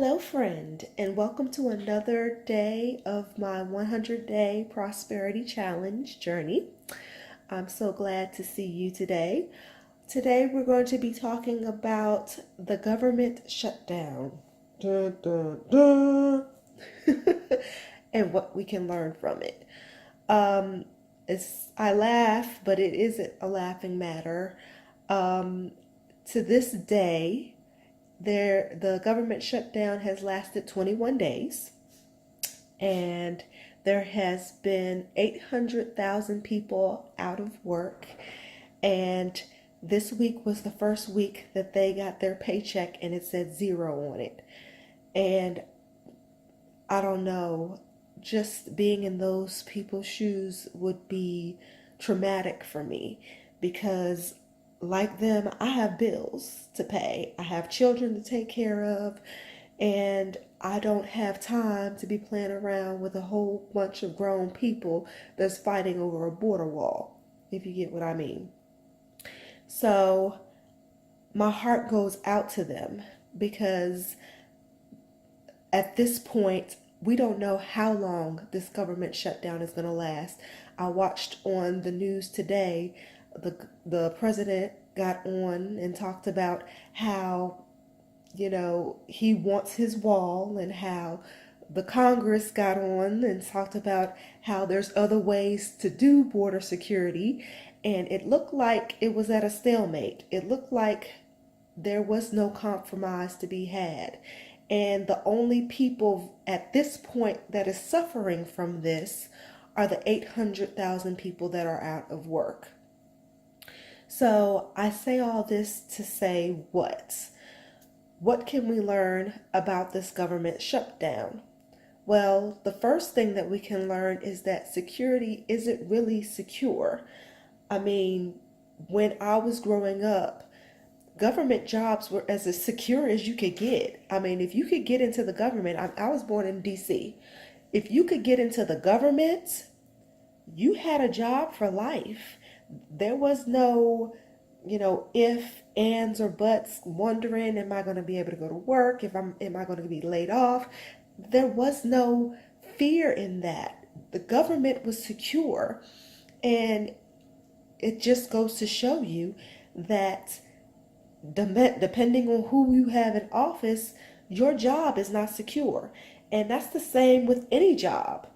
Hello, friend, and welcome to another day of my 100-day prosperity challenge journey. I'm so glad to see you today. Today, we're going to be talking about the government shutdown. Dun, dun, dun. And what we can learn from it. Um, I laugh, but it isn't a laughing matter. Um, to this day, the government shutdown has lasted 21 days, and there has been 800,000 people out of work. And this week was the first week that they got their paycheck and it said zero on it. And I don't know, just being in those people's shoes would be traumatic for me because, like them, I have bills to pay, I have children to take care of, and I don't have time to be playing around with a whole bunch of grown people that's fighting over a border wall, if you get what I mean. So, my heart goes out to them because at this point, we don't know how long this government shutdown is going to last. I watched on the news today, the president got on and talked about how, he wants his wall, and how the Congress got on and talked about how there's other ways to do border security. And it looked like it was at a stalemate. It looked like there was no compromise to be had. And the only people at this point that is suffering from this are the 800,000 people that are out of work. So I say all this to say what? What can we learn about this government shutdown? Well, the first thing that we can learn is that security isn't really secure. I mean, when I was growing up, government jobs were as secure as you could get. I mean, if you could get into the government, I was born in DC. If you could get into the government, you had a job for life. There was no, if, ands, or buts, wondering, am I going to be able to go to work? Am I going to be laid off? There was no fear in that. The government was secure. And it just goes to show you that depending on who you have in office, your job is not secure. And that's the same with any job.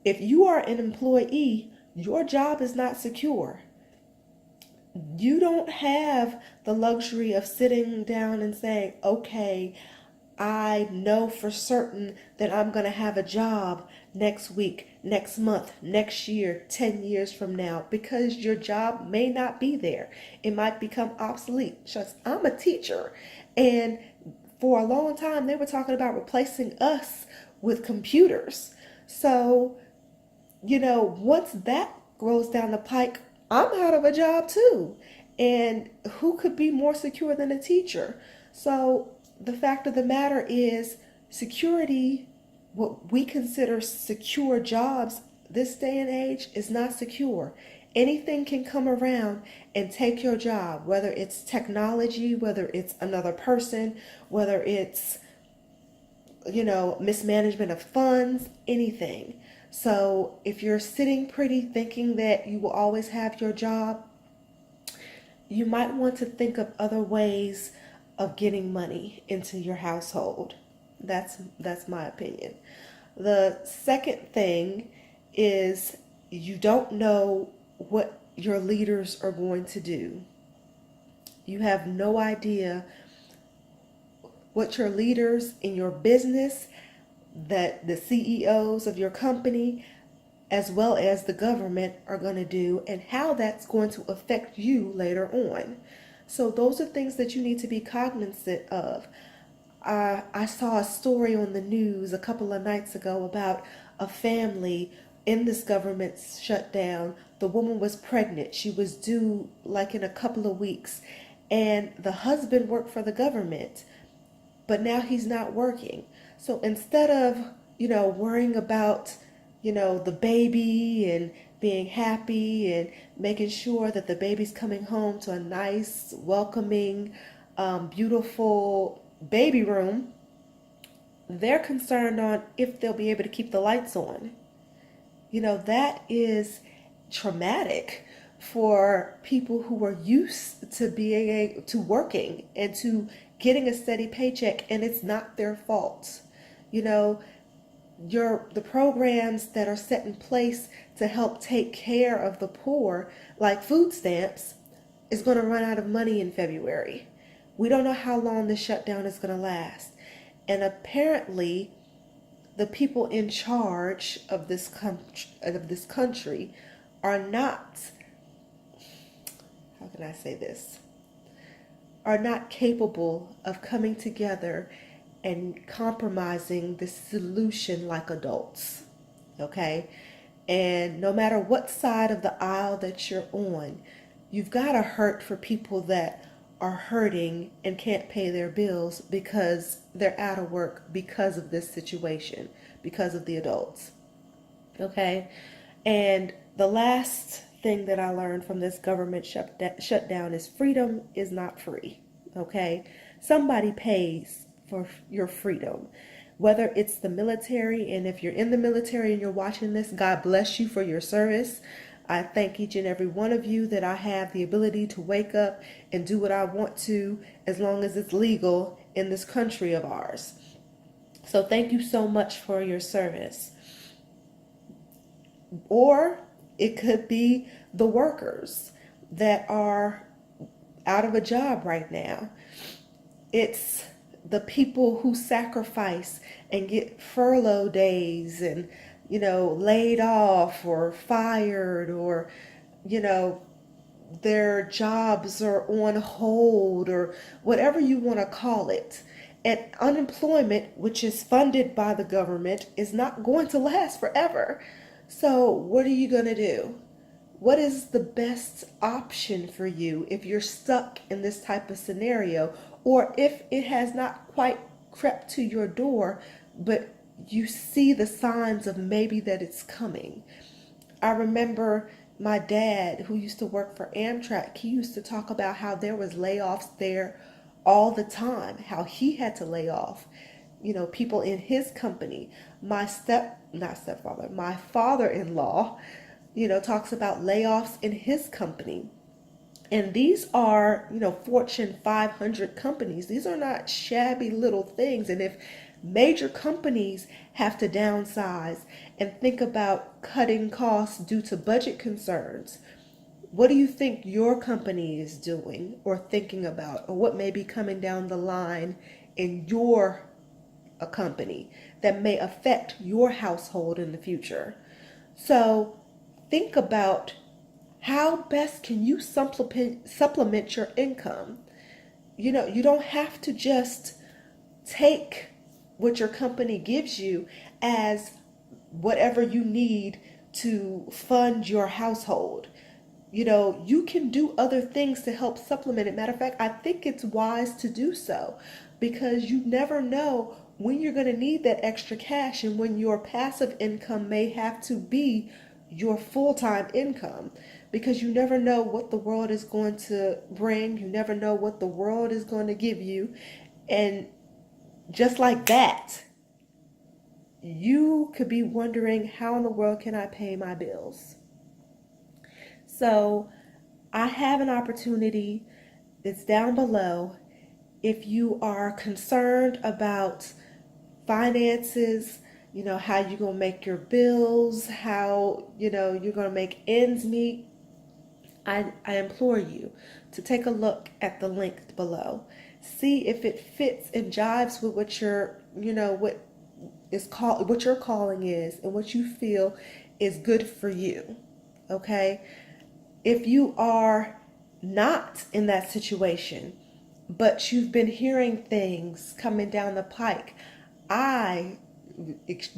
If you are an employee, your job is not secure. You don't have the luxury of sitting down and saying, okay, I know for certain that I'm going to have a job next week, next month, next year, 10 years from now, because your job may not be there. It might become obsolete. Just, I'm a teacher, and for a long time they were talking about replacing us with computers. So, once that goes down the pike, I'm out of a job too. And who could be more secure than a teacher? So the fact of the matter is, security, what we consider secure jobs this day and age, is not secure. Anything can come around and take your job, whether it's technology, whether it's another person, whether it's, mismanagement of funds, anything. So if you're sitting pretty thinking that you will always have your job, you might want to think of other ways of getting money into your household. That's my opinion. The second thing is, you don't know what your leaders are going to do. You have no idea what your leaders in your business, that the CEOs of your company, as well as the government, are going to do, and how that's going to affect you later on. So those are things that you need to be cognizant of. I saw a story on the news a couple of nights ago about a family in this government shutdown. The woman was pregnant. She was due like in a couple of weeks. And the husband worked for the government, but now he's not working. So instead of, worrying about, the baby and being happy and making sure that the baby's coming home to a nice, welcoming, beautiful baby room, they're concerned on if they'll be able to keep the lights on. That is traumatic for people who are used to being to working and to getting a steady paycheck, and it's not their fault. You know, the programs that are set in place to help take care of the poor, like food stamps, is going to run out of money in February. We don't know how long the shutdown is going to last. And apparently, the people in charge of this country are not, how can I say this, are not capable of coming together and compromising the solution like adults. Okay? And no matter what side of the aisle that you're on, you've got to hurt for people that are hurting and can't pay their bills because they're out of work because of this situation, because of the adults. Okay? And the last thing that I learned from this government shutdown is freedom is not free. Okay? Somebody pays for your freedom. Whether it's the military, and if you're in the military and you're watching this, God bless you for your service. I thank each and every one of you that I have the ability to wake up and do what I want to as long as it's legal in this country of ours. So thank you so much for your service. Or it could be the workers that are out of a job right now. It's the people who sacrifice and get furlough days and, laid off or fired, or, their jobs are on hold, or whatever you want to call it. And unemployment, which is funded by the government, is not going to last forever. So what are you going to do? What is the best option for you if you're stuck in this type of scenario, or if it has not quite crept to your door, but you see the signs of maybe that it's coming? I remember my dad, who used to work for Amtrak, he used to talk about how there was layoffs there all the time, how he had to lay off, people in his company. My father-in-law, talks about layoffs in his company. And these are, Fortune 500 companies. These are not shabby little things. And if major companies have to downsize and think about cutting costs due to budget concerns, what do you think your company is doing or thinking about, or what may be coming down the line in your company that may affect your household in the future? So think about how best can you supplement your income. You don't have to just take what your company gives you as whatever you need to fund your household. You can do other things to help supplement it. Matter of fact, I think it's wise to do so, because you never know when you're going to need that extra cash, and when your passive income may have to be your full-time income, because you never know what the world is going to bring. You never know what the world is going to give you. And just like that, you could be wondering, how in the world can I pay my bills? So I have an opportunity that's down below. If you are concerned about finances, how you're going to make your bills, how, you're going to make ends meet, I implore you to take a look at the link below. See if it fits and jives with what what your calling is and what you feel is good for you. Okay? If you are not in that situation, but you've been hearing things coming down the pike, I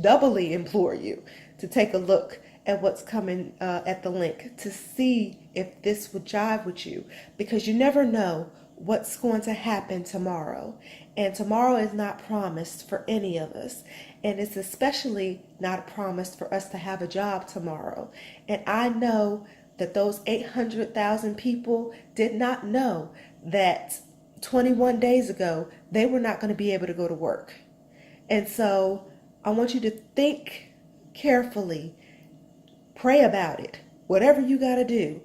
doubly implore you to take a look at what's coming at the link to see if this would jive with you, because you never know what's going to happen tomorrow. And tomorrow is not promised for any of us. And it's especially not promised for us to have a job tomorrow. And I know that those 800,000 people did not know that 21 days ago they were not going to be able to go to work. And so I want you to think carefully, pray about it, whatever you got to do.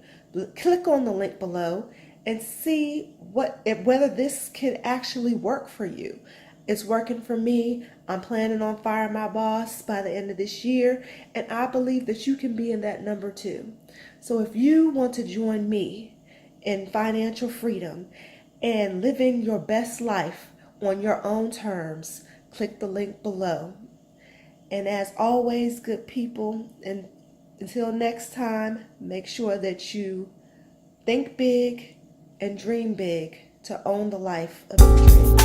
Click on the link below and see whether this can actually work for you. It's working for me. I'm planning on firing my boss by the end of this year, and I believe that you can be in that number too. So if you want to join me in financial freedom and living your best life on your own terms, click the link below. And as always, good people, and until next time, make sure that you think big and dream big to own the life of your dreams.